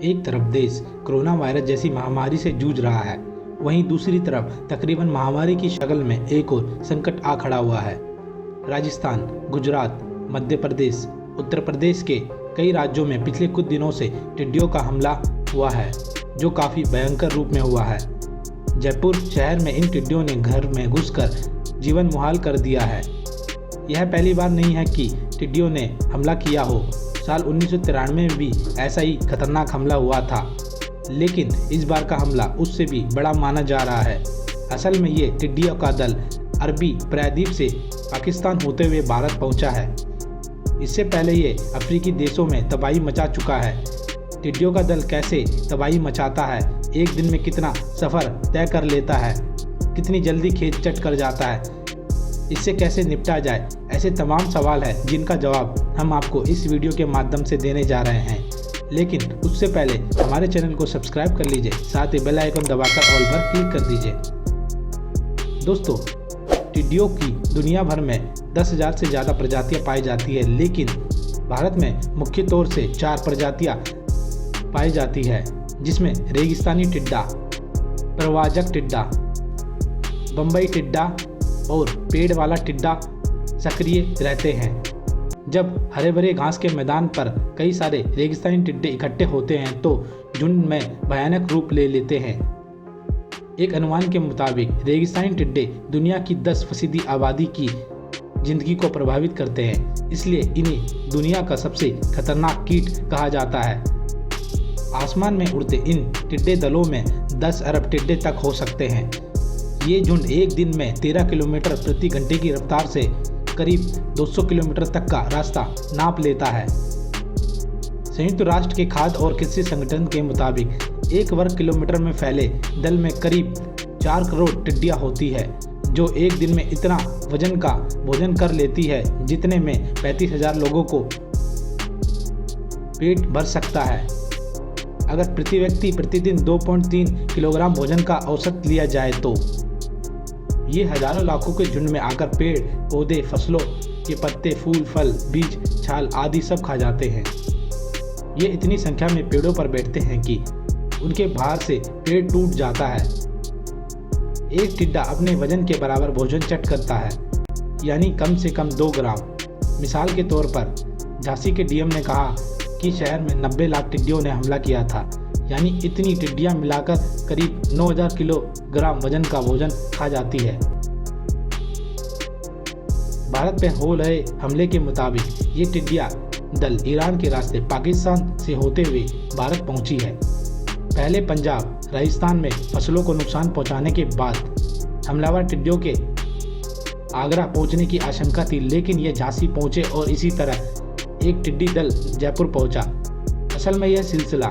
एक तरफ देश कोरोना वायरस जैसी महामारी से जूझ रहा है, वहीं दूसरी तरफ तकरीबन महामारी की शक्ल में एक और संकट आ खड़ा हुआ है। राजस्थान, गुजरात, मध्य प्रदेश, उत्तर प्रदेश के कई राज्यों में पिछले कुछ दिनों से टिड्डियों का हमला हुआ है, जो काफ़ी भयंकर रूप में हुआ है। जयपुर शहर में इन टिड्डियों ने घर में घुसकर जीवन मुहाल कर दिया है। यह पहली बार नहीं है कि टिड्डियों ने हमला किया हो। साल 1993 में भी ऐसा ही खतरनाक हमला हुआ था, लेकिन इस बार का हमला उससे भी बड़ा माना जा रहा है। असल में ये टिड्डियों का दल अरबी प्रायद्वीप से पाकिस्तान होते हुए भारत पहुंचा है। इससे पहले ये अफ्रीकी देशों में तबाही मचा चुका है। टिड्डियों का दल कैसे तबाही मचाता है, एक दिन में कितना सफ़र तय कर लेता है, कितनी जल्दी खेत चट कर जाता है, इससे कैसे निपटा जाए, ऐसे तमाम सवाल हैं जिनका जवाब हम आपको इस वीडियो के माध्यम से देने जा रहे हैं। लेकिन उससे पहले हमारे चैनल को सब्सक्राइब कर लीजिए, साथ ही बेल आइकन दबाकर ऑल पर क्लिक कर दीजिए। दोस्तों, टिड्डियों की दुनिया भर में 10,000 से ज़्यादा प्रजातियां पाई जाती है, लेकिन भारत में मुख्य तौर से 4 प्रजातियां पाई जाती है, जिसमें रेगिस्तानी टिड्डा, प्रवाजक टिड्डा, बम्बई टिड्डा और पेड़ वाला टिड्डा सक्रिय रहते हैं। जब हरे भरे घास के मैदान पर कई सारे रेगिस्तानी टिड्डे इकट्ठे होते हैं तो झुंड में भयानक रूप ले लेते हैं। एक अनुमान के मुताबिक रेगिस्तानी टिड्डे दुनिया की 10% आबादी की जिंदगी को प्रभावित करते हैं, इसलिए इन्हें दुनिया का सबसे खतरनाक कीट कहा जाता है। आसमान में उड़ते इन टिड्डे दलों में 10 अरब टिड्डे तक हो सकते हैं। ये झुंड एक दिन में 13 किलोमीटर प्रति घंटे की रफ्तार से करीब 200 किलोमीटर तक का रास्ता नाप लेता है। संयुक्त राष्ट्र के खाद्य और कृषि संगठन के मुताबिक 1 वर्ग किलोमीटर में फैले दल में करीब 4 करोड़ टिड्डियां होती है, जो एक दिन में इतना वजन का भोजन कर लेती है जितने में 35,000 लोगों को पेट भर सकता है। अगर प्रति व्यक्ति प्रतिदिन 2.3 किलोग्राम भोजन का औसत लिया जाए तो ये हजारों लाखों के झुंड में आकर पेड़ पौधे, फसलों के पत्ते, फूल, फल, बीज, छाल आदि सब खा जाते हैं। ये इतनी संख्या में पेड़ों पर बैठते हैं कि उनके भार से पेड़ टूट जाता है। एक टिड्डा अपने वजन के बराबर भोजन चट करता है, यानी कम से कम 2 ग्राम। मिसाल के तौर पर झांसी के डीएम ने कहा कि शहर में 90 लाख टिड्डियों ने हमला किया था, यानी इतनी टिड्डियां मिलाकर करीब 9,000 किलोग्राम वजन का भोजन खा जाती है। भारत पे हो रहे हमले के मुताबिक ये टिड्डियां दल ईरान के रास्ते पाकिस्तान से होते हुए भारत पहुंची है। पहले पंजाब, राजस्थान में फसलों को नुकसान पहुंचाने के बाद हमलावर टिड्डियों के आगरा पहुंचने की आशंका थी, लेकिन ये झांसी पहुंचे और इसी तरह एक टिड्डी दल जयपुर पहुंचा। असल में यह सिलसिला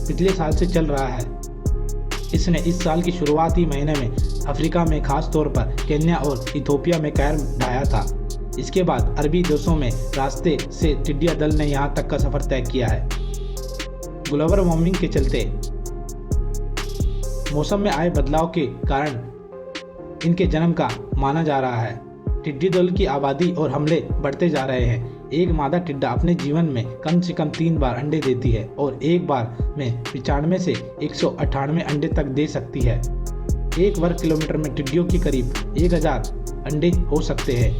पिछले साल से चल रहा है। इसने इस साल की शुरुआती महीने में अफ्रीका में, खास तौर पर केन्या और इथियोपिया में कहर ढाया था। इसके बाद अरबी देशों में रास्ते से टिड्डिया दल ने यहाँ तक का सफर तय किया है। ग्लोबल वार्मिंग के चलते मौसम में आए बदलाव के कारण इनके जन्म का माना जा रहा है। टिड्डी दल की आबादी और हमले बढ़ते जा रहे हैं। एक मादा टिड्डा अपने जीवन में कम से कम 3 बार अंडे देती है और एक बार में 95 से 198 अंडे तक दे सकती है। 1 वर्ग किलोमीटर में टिड्डियों की करीब 1000 अंडे हो सकते हैं।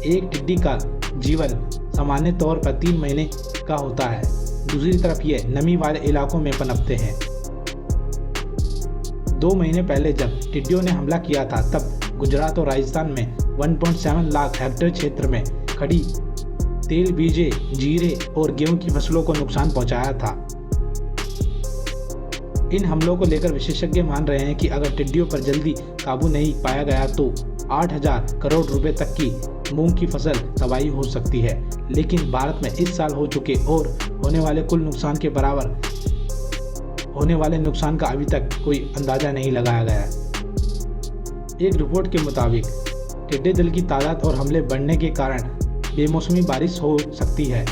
एक टिड्डी का जीवन सामान्य तौर पर 3 महीने का होता है। दूसरी तरफ ये नमी वाले इलाकों में पनपते हैं। 2 महीने पहले जब टिड्डियों ने हमला किया था, तब गुजरात और राजस्थान में 1.7 लाख हेक्टेयर क्षेत्र में खड़ी तेल बीजे, जीरे और गेहूं की फसलों को नुकसान पहुंचाया था। इन हमलों को लेकर विशेषज्ञ मान रहे हैं कि अगर टिड्डियों पर जल्दी काबू नहीं पाया गया तो 8,000 करोड़ रुपए तक की मूंग की फसल तबाही हो सकती है। लेकिन भारत में इस साल हो चुके और होने वाले कुल नुकसान के बराबर होने वाले नुकसान का अभी तक कोई अंदाजा नहीं लगाया गया। एक रिपोर्ट के मुताबिक टिड्डे दल की तादाद और हमले बढ़ने के कारण बेमौसमी बारिश हो सकती है।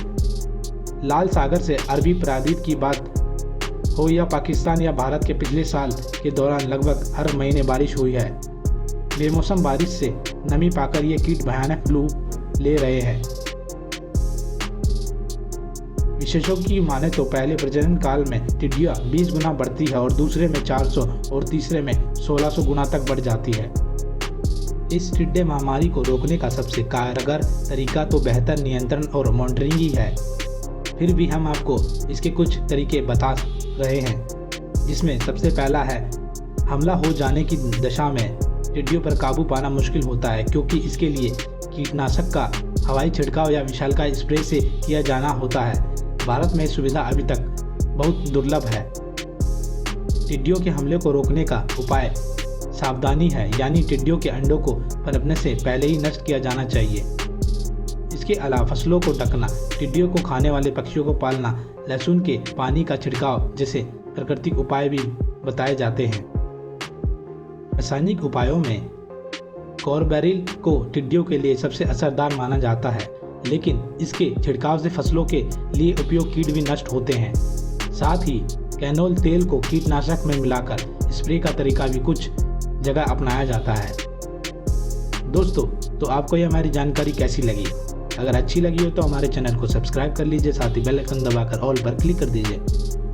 लाल सागर से अरबी प्रायद्वीप की बात हो या पाकिस्तान या भारत के पिछले साल के दौरान लगभग हर महीने बारिश हुई है। बेमौसम बारिश से नमी पाकर ये कीट भयानक रूप ले रहे हैं। विशेषज्ञों की माने तो पहले प्रजनन काल में टिड्डियाँ 20 गुना बढ़ती है और दूसरे में 400 और तीसरे में 1600 गुना तक बढ़ जाती है। इस टिड्डे महामारी को रोकने का सबसे कारगर तरीका तो बेहतर नियंत्रण और मॉनिटरिंग ही है। फिर भी हम आपको इसके कुछ तरीके बता रहे हैं, जिसमें सबसे पहला है हमला हो जाने की दशा में टिड्डियों पर काबू पाना मुश्किल होता है, क्योंकि इसके लिए कीटनाशक का हवाई छिड़काव या विशालकाय स्प्रे से किया जाना होता है। भारत में सुविधा अभी तक बहुत दुर्लभ है। टिड्डियों के हमले को रोकने का उपाय सावधानी है, यानी टिड्डियों के अंडों को पनपने से पहले ही नष्ट किया जाना चाहिए। इसके अलावा फसलों को ढकना, टिड्डियों को खाने वाले पक्षियों को पालना, लहसुन के पानी का छिड़काव जैसे प्राकृतिक उपाय भी बताए जाते हैं। रासायनिक उपायों में कॉर्बेरिल को टिड्डियों के लिए सबसे असरदार माना जाता है, लेकिन इसके छिड़काव से फसलों के लिए उपयोग कीट भी नष्ट होते हैं। साथ ही कैनोल तेल को कीटनाशक में मिलाकर स्प्रे का तरीका भी कुछ जगह अपनाया जाता है। दोस्तों, तो आपको ये हमारी जानकारी कैसी लगी? अगर अच्छी लगी हो तो हमारे चैनल को सब्सक्राइब कर लीजिए, साथ ही बेल आइकन दबाकर ऑल पर क्लिक कर दीजिए।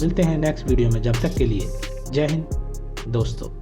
मिलते हैं नेक्स्ट वीडियो में, जब तक के लिए जय हिंद दोस्तों।